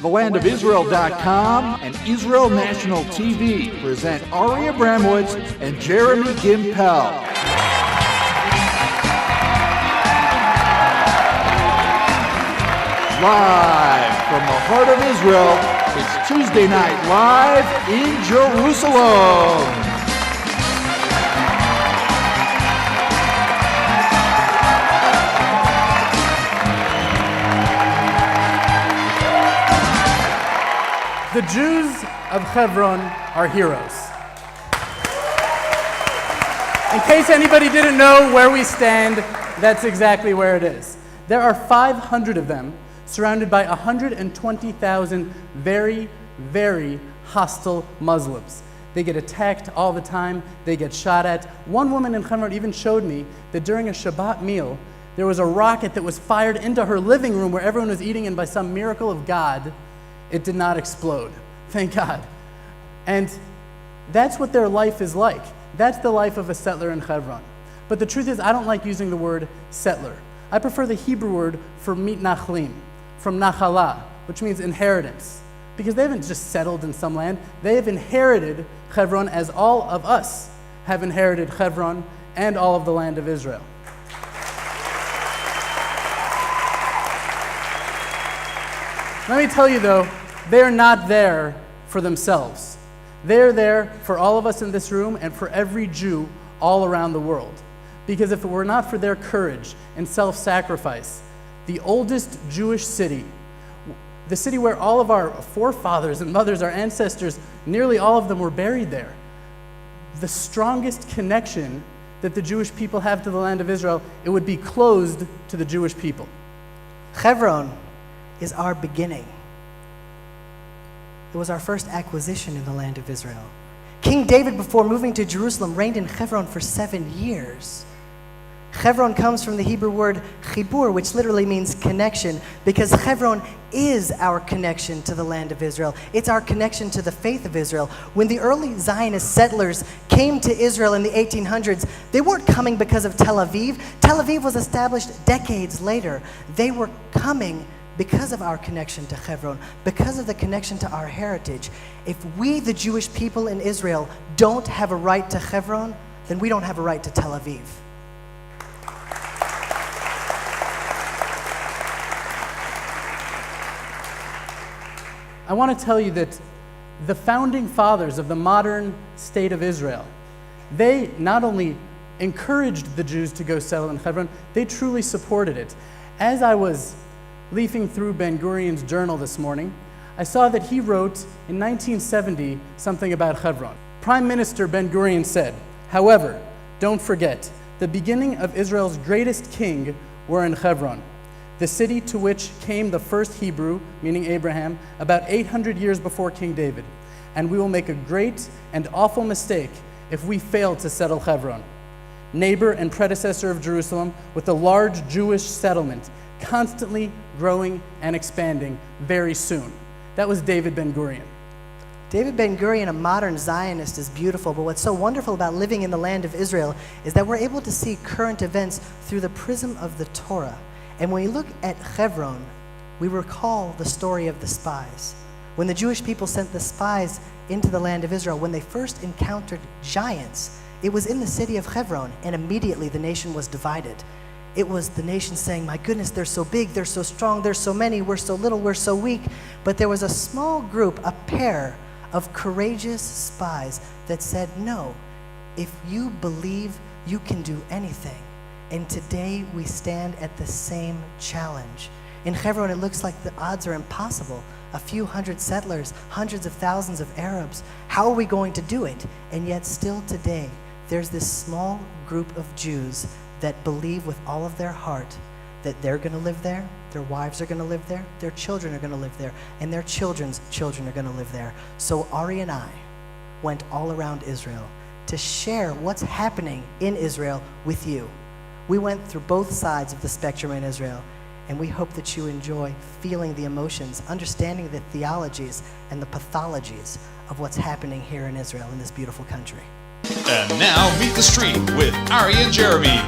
TheLandofIsrael.com and Israel National TV present Ari Abramowitz and Jeremy Gimpel. Live from the heart of Israel, it's Tuesday Night Live in Jerusalem. The Jews of Hebron are heroes. In case anybody didn't know where we stand, that's exactly where it is. There are 500 of them, surrounded by 120,000 very, very hostile Muslims. They get attacked all the time, they get shot at. One woman in Hebron even showed me that during a Shabbat meal, there was a rocket that was fired into her living room where everyone was eating, and by some miracle of God, it did not explode. Thank God. And that's what their life is like. That's the life of a settler in Hebron. But the truth is, I don't like using the word settler. I prefer the Hebrew word for mitnachlim, from nachala, which means inheritance. Because they haven't just settled in some land. They have inherited Hebron as all of us have inherited Hebron and all of the land of Israel. Let me tell you though, they're not there for themselves. They're there for all of us in this room and for every Jew all around the world. Because if it were not for their courage and self-sacrifice, the oldest Jewish city, the city where all of our forefathers and mothers, our ancestors, nearly all of them were buried there, the strongest connection that the Jewish people have to the land of Israel, it would be closed to the Jewish people. Hebron is our beginning. It was our first acquisition in the land of Israel. King David, before moving to Jerusalem, reigned in Hebron for 7 years. Hebron comes from the Hebrew word chibur, which literally means connection, because Hebron is our connection to the land of Israel. It's our connection to the faith of Israel. When the early Zionist settlers came to Israel in the 1800s, they weren't coming because of Tel Aviv. Tel Aviv was established decades later. They were coming because of our connection to Hebron, because of the connection to our heritage. If we, the Jewish people in Israel, don't have a right to Hebron, then we don't have a right to Tel Aviv. I want to tell you that the founding fathers of the modern state of Israel, they not only encouraged the Jews to go settle in Hebron, they truly supported it. As I was leafing through Ben-Gurion's journal this morning, I saw that he wrote in 1970 something about Hebron. Prime Minister Ben-Gurion said, "However, don't forget, the beginning of Israel's greatest king were in Hebron, the city to which came the first Hebrew, meaning Abraham, about 800 years before King David. And we will make a great and awful mistake if we fail to settle Hebron, neighbor and predecessor of Jerusalem, with a large Jewish settlement, constantly growing and expanding very soon." That was David Ben-Gurion. David Ben-Gurion, a modern Zionist, is beautiful, but what's so wonderful about living in the land of Israel is that we're able to see current events through the prism of the Torah. And when we look at Hebron, we recall the story of the spies. When the Jewish people sent the spies into the land of Israel, when they first encountered giants, it was in the city of Hebron, and immediately the nation was divided. It was the nation saying, "My goodness, they're so big, they're so strong, there's so many, we're so little, we're so weak." But there was a small group, a pair of courageous spies that said, "No, if you believe, you can do anything." And today we stand at the same challenge. In Hebron, it looks like the odds are impossible. A few hundred settlers, hundreds of thousands of Arabs. How are we going to do it? And yet still today, there's this small group of Jews that believe with all of their heart that they're going to live there, their wives are going to live there, their children are going to live there, and their children's children are going to live there. So Ari and I went all around Israel to share what's happening in Israel with you. We went through both sides of the spectrum in Israel, and we hope that you enjoy feeling the emotions, understanding the theologies and the pathologies of what's happening here in Israel, in this beautiful country. And now, meet the street with Ari and Jeremy.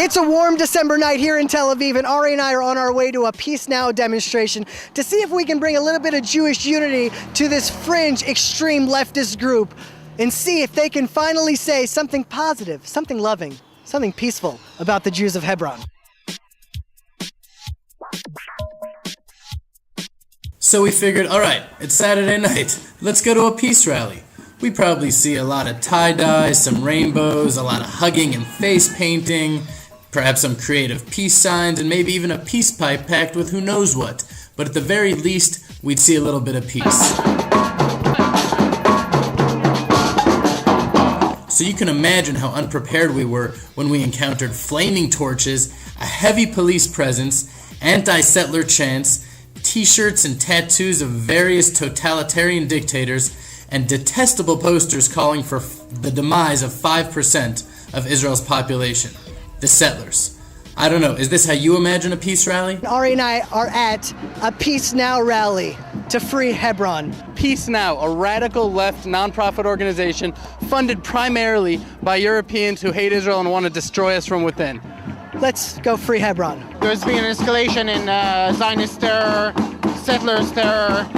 It's a warm December night here in Tel Aviv, and Ari and I are on our way to a Peace Now demonstration to see if we can bring a little bit of Jewish unity to this fringe, extreme leftist group and see if they can finally say something positive, something loving, something peaceful about the Jews of Hebron. So we figured, all right, it's Saturday night. Let's go to a peace rally. We probably see a lot of tie-dye, some rainbows, a lot of hugging and face painting, perhaps some creative peace signs, and maybe even a peace pipe packed with who knows what. But at the very least, we'd see a little bit of peace. So you can imagine how unprepared we were when we encountered flaming torches, a heavy police presence, anti-settler chants, t-shirts and tattoos of various totalitarian dictators, and detestable posters calling for the demise of 5% of Israel's population, the settlers. I don't know, is this how you imagine a peace rally? Ari and I are at a Peace Now rally to free Hebron. Peace Now, a radical left nonprofit organization funded primarily by Europeans who hate Israel and want to destroy us from within. Let's go free Hebron. There's been an escalation in Zionist terror, settlers terror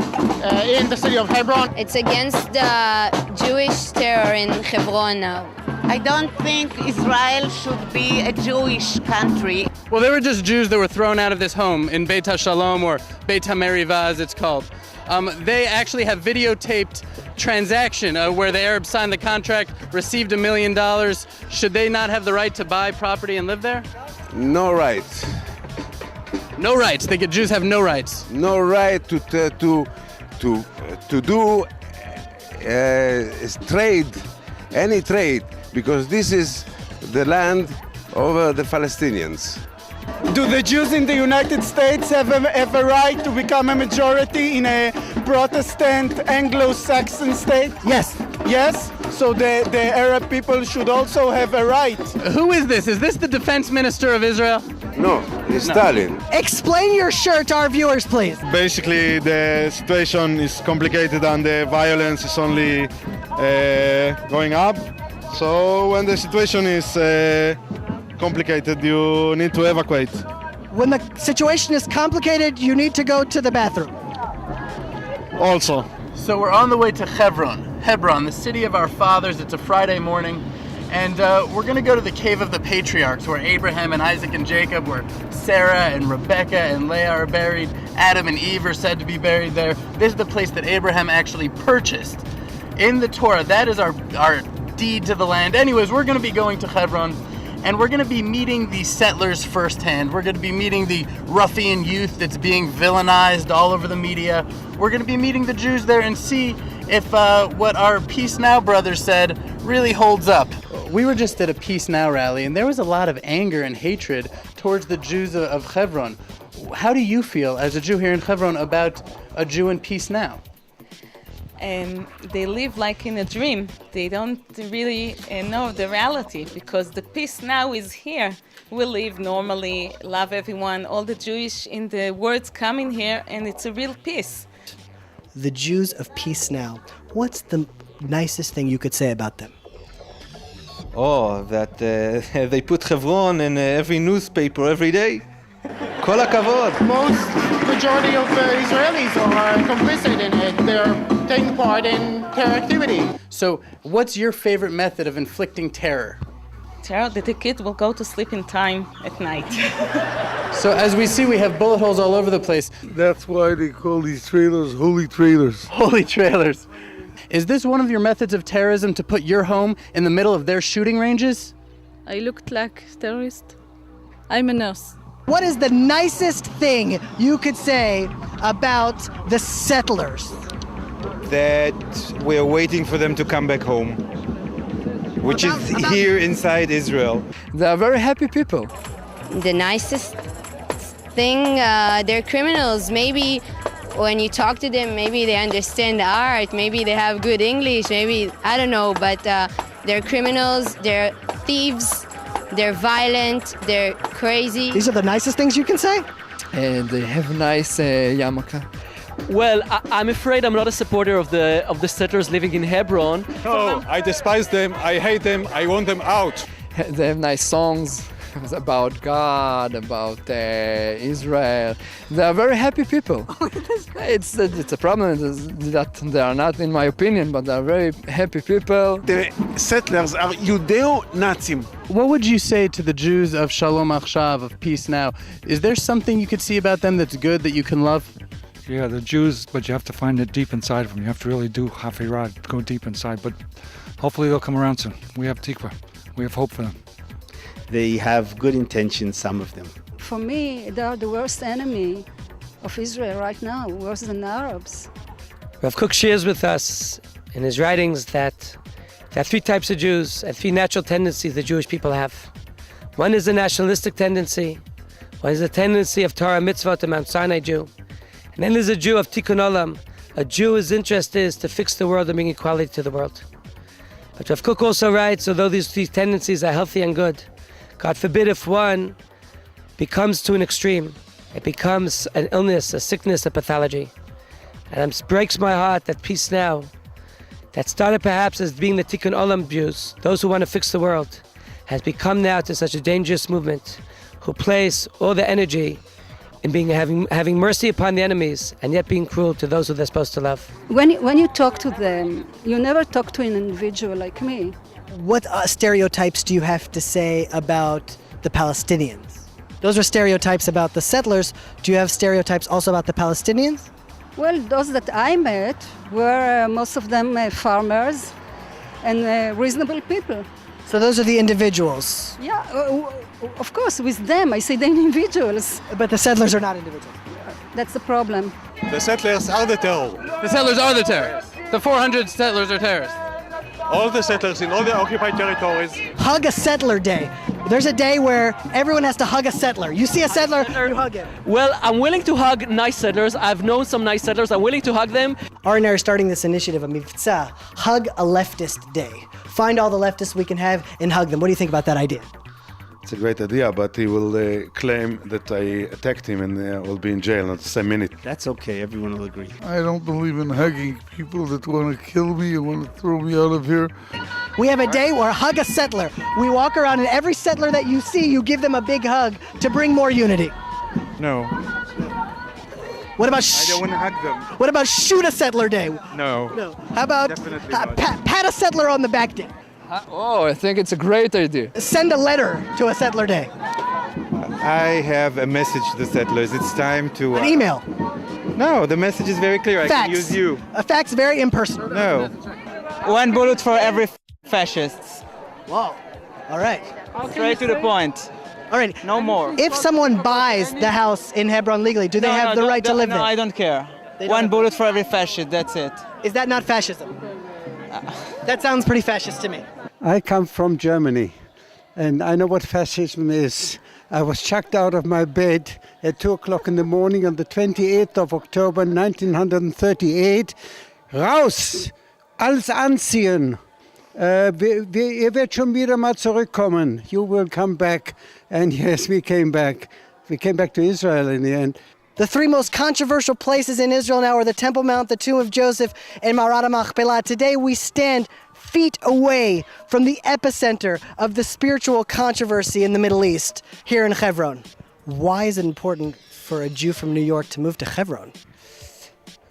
in the city of Hebron. It's against the Jewish terror in Hebron now. I don't think Israel should be a Jewish country. Well, they were just Jews that were thrown out of this home in Beit HaShalom, or Beit HaMerivah as it's called. They actually have videotaped transaction where the Arabs signed the contract, received $1 million. Should they not have the right to buy property and live there? No right. No rights. The Jews have no rights. No right to do trade, any trade, because this is the land of the Palestinians. Do the Jews in the United States have a right to become a majority in a Protestant Anglo-Saxon state? Yes. Yes? So the Arab people should also have a right. Who is this? Is this the defense minister of Israel? No, it's Stalin. Explain your shirt to our viewers, please. Basically, the situation is complicated and the violence is only going up. So when the situation is complicated, you need to evacuate. When the situation is complicated, you need to go to the bathroom. Also. So we're on the way to Hebron, the city of our fathers. It's a Friday morning, and we're going to go to the cave of the patriarchs, where Abraham and Isaac and Jacob, where Sarah and Rebecca and Leah are buried. Adam and Eve are said to be buried there. This is the place that Abraham actually purchased in the Torah. That is our deed to the land. Anyways, we're going to be going to Hebron, and we're going to be meeting the settlers firsthand. We're going to be meeting the ruffian youth that's being villainized all over the media. We're going to be meeting the Jews there and see if what our Peace Now brothers said really holds up. We were just at a Peace Now rally, and there was a lot of anger and hatred towards the Jews of Hebron. How do you feel as a Jew here in Hebron about a Jew in Peace Now? They live like in a dream. They don't really know the reality, because the peace now is here. We live normally, love everyone. All the Jewish in the world's coming here, and it's a real peace. The Jews of Peace Now. What's the nicest thing you could say about them? Oh, that they put Hebron in every newspaper every day. Kol hakavod. Majority of Israelis are complicit in it. They're taking part in terror activity. So, what's your favorite method of inflicting terror? Terror that the kids will go to sleep in time at night. So, as we see, we have bullet holes all over the place. That's why they call these trailers holy trailers. Holy trailers. Is this one of your methods of terrorism, to put your home in the middle of their shooting ranges? I looked like a terrorist. I'm a nurse. What is the nicest thing you could say about the settlers? That we're waiting for them to come back home, which is here inside Israel. They are very happy people. The nicest thing, they're criminals. Maybe when you talk to them, maybe they understand the art, maybe they have good English, maybe, I don't know, but they're criminals, they're thieves, they're violent, they're crazy. These are the nicest things you can say? And they have nice yarmulke. Well, I'm afraid I'm not a supporter of the settlers living in Hebron. No, I despise them, I hate them, I want them out. They have nice songs. about God, about Israel. They are very happy people. It's a problem that they are not, in my opinion, but they are very happy people. The settlers are Judeo-Nazim. What would you say to the Jews of Shalom Achshav, of Peace Now? Is there something you could see about them that's good, that you can love? Yeah, they're Jews, but you have to find it deep inside of them. You have to really do Hafirah, go deep inside. But hopefully they'll come around soon. We have tikva. We have hope for them. They have good intentions, some of them. For me, they are the worst enemy of Israel right now, worse than Arabs. Rav Kook shares with us in his writings that there are three types of Jews and three natural tendencies the Jewish people have. One is the nationalistic tendency. One is the tendency of Torah mitzvot, the Mount Sinai Jew. And then there's a Jew of Tikkun Olam. A Jew, his interest is to fix the world and bring equality to the world. But Rav Kook also writes, although these three tendencies are healthy and good, God forbid if one becomes to an extreme, it becomes an illness, a sickness, a pathology. And it breaks my heart that Peace Now, that started perhaps as being the Tikkun Olam Jews, those who want to fix the world, has become now to such a dangerous movement, who place all the energy in having mercy upon the enemies and yet being cruel to those who they're supposed to love. When you talk to them, you never talk to an individual like me. What stereotypes do you have to say about the Palestinians? Those are stereotypes about the settlers. Do you have stereotypes also about the Palestinians? Well, those that I met were most of them farmers and reasonable people. So those are the individuals? Yeah, of course, with them, I say the individuals. But the settlers are not individuals. That's the problem. The settlers are the terror. The settlers are the terrorists. The 400 settlers are terrorists. All the settlers in all the occupied territories. Hug a settler day. There's a day where everyone has to hug a settler. You see a settler, you hug him. Well, I'm willing to hug nice settlers. I've known some nice settlers. I'm willing to hug them. Ari and I are starting this initiative, a Mivtza, Hug a Leftist Day. Find all the leftists we can have and hug them. What do you think about that idea? It's a great idea, but he will claim that I attacked him and will be in jail at the same minute. That's okay, everyone will agree. I don't believe in hugging people that want to kill me and want to throw me out of here. We have a day where hug a settler. We walk around and every settler that you see, you give them a big hug to bring more unity. No. What about I don't want to hug them. What about shoot a settler day? No. No. How about Definitely not. pat a settler on the back day? Oh, I think it's a great idea. Send a letter to a settler day. I have a message to the settlers. It's time to... An email. No, the message is very clear. Fax. I can use you. A fax, very impersonal. No. One bullet for every fascist. Whoa. All right. Straight to the point. All right. No more. If someone buys the house in Hebron legally, do they have the right to live there? No, I don't care. One bullet for every fascist, that's it. Is that not fascism? That sounds pretty fascist to me. I come from Germany, and I know what fascism is. I was chucked out of my bed at 2 o'clock in the morning on the 28th of October 1938. Raus! Alles anziehen! Ihr werdet schon wieder mal zurückkommen. You will come back. And yes, we came back. We came back to Israel in the end. The three most controversial places in Israel now are the Temple Mount, the Tomb of Joseph, and Marat Machpelah. Today we stand feet away from the epicenter of the spiritual controversy in the Middle East, here in Hebron. Why is it important for a Jew from New York to move to Hebron?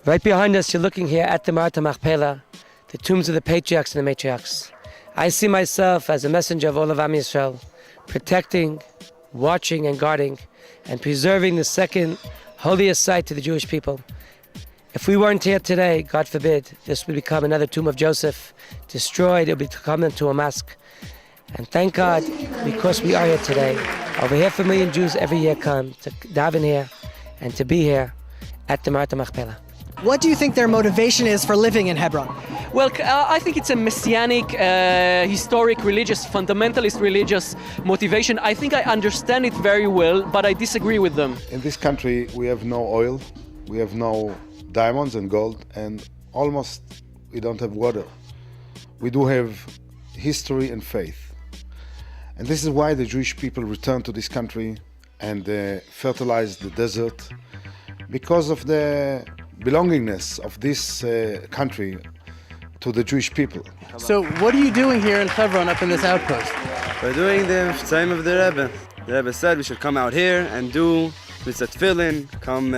Right behind us, you're looking here at the Marat Machpelah, the tombs of the patriarchs and the matriarchs. I see myself as a messenger of all of Am Yisrael, protecting, watching and guarding, and preserving the second holiest site to the Jewish people. If we weren't here today, God forbid, this would become another tomb of Joseph, destroyed, it would become into a mosque. And thank God, because we are here today, over half a million Jews every year come to daven here and to be here at the Marat Machpelah. What do you think their motivation is for living in Hebron? Well, I think it's a messianic, historic, religious, fundamentalist religious motivation. I think I understand it very well, but I disagree with them. In this country, we have no oil, we have no diamonds and gold, and almost we don't have water. We do have history and faith. And this is why the Jewish people return to this country and fertilize the desert, because of the belongingness of this country to the Jewish people. So what are you doing here in Hebron up in this outpost? We're doing the Tzayim of the Rebbe. The Rebbe said we should come out here and do mitzvah tefillin, come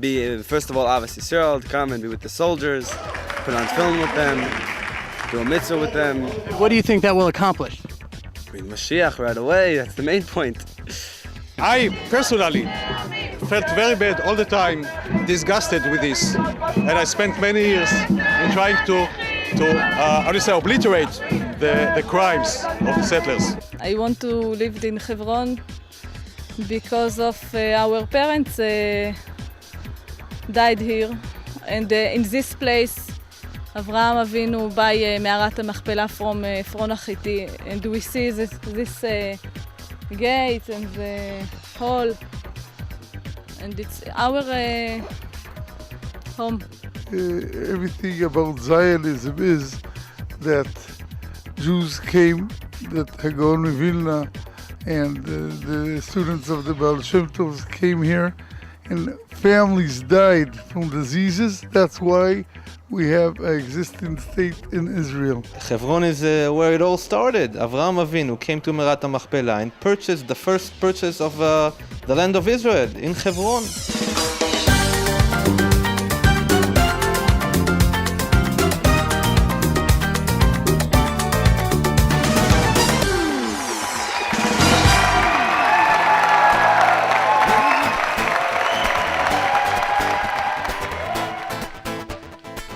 be, first of all, Avos Yisrael, come and be with the soldiers, put on film with them, do a mitzvah with them. What do you think that will accomplish? Bring Mashiach right away, that's the main point. I personally felt very bad all the time, disgusted with this. And I spent many years in trying to obliterate the crimes of the settlers. I want to live in Hebron because of our parents died here. And in this place, Avraham Avinu buy Me'arat HaMachpelah from Efron HaChiti, and we see this gate and the hall, and it's our home. Everything about Zionism is that Jews came, that Hagon Vilna and the students of the Baal Shem Tovs came here, and families died from diseases. That's why we have an existing state in Israel. Hebron is where it all started. Avraham Avinu came to Me'arat HaMachpelah and purchased the first purchase of the land of Israel in Hebron.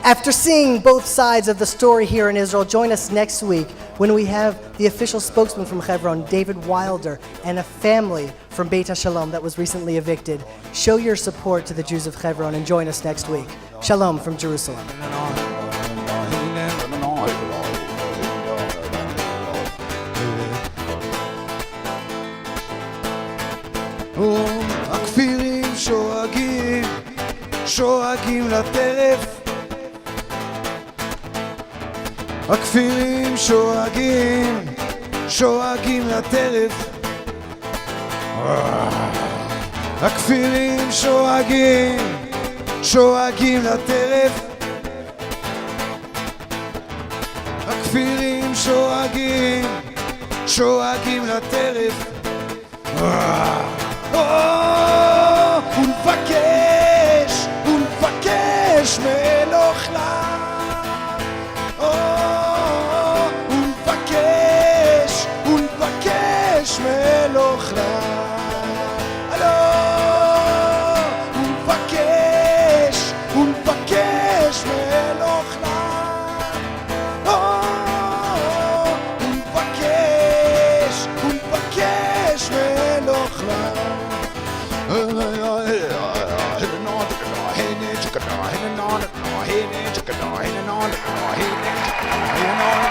After seeing both sides of the story here in Israel, join us next week when we have the official spokesman from Hebron, David Wilder, and a family from Beit HaShalom that was recently evicted. Show your support to the Jews of Hebron and join us next week. Shalom from Jerusalem. הכפירים שואגים לטרף, הכפירים שואגים לטרף, הכפירים שואגים לטרף, הכפירים שואגים לטרף, ונבקש מאלוהינו, ונבקש מאלוהינו, ונבקש מאלוהינו, ונבקש מאלוהינו.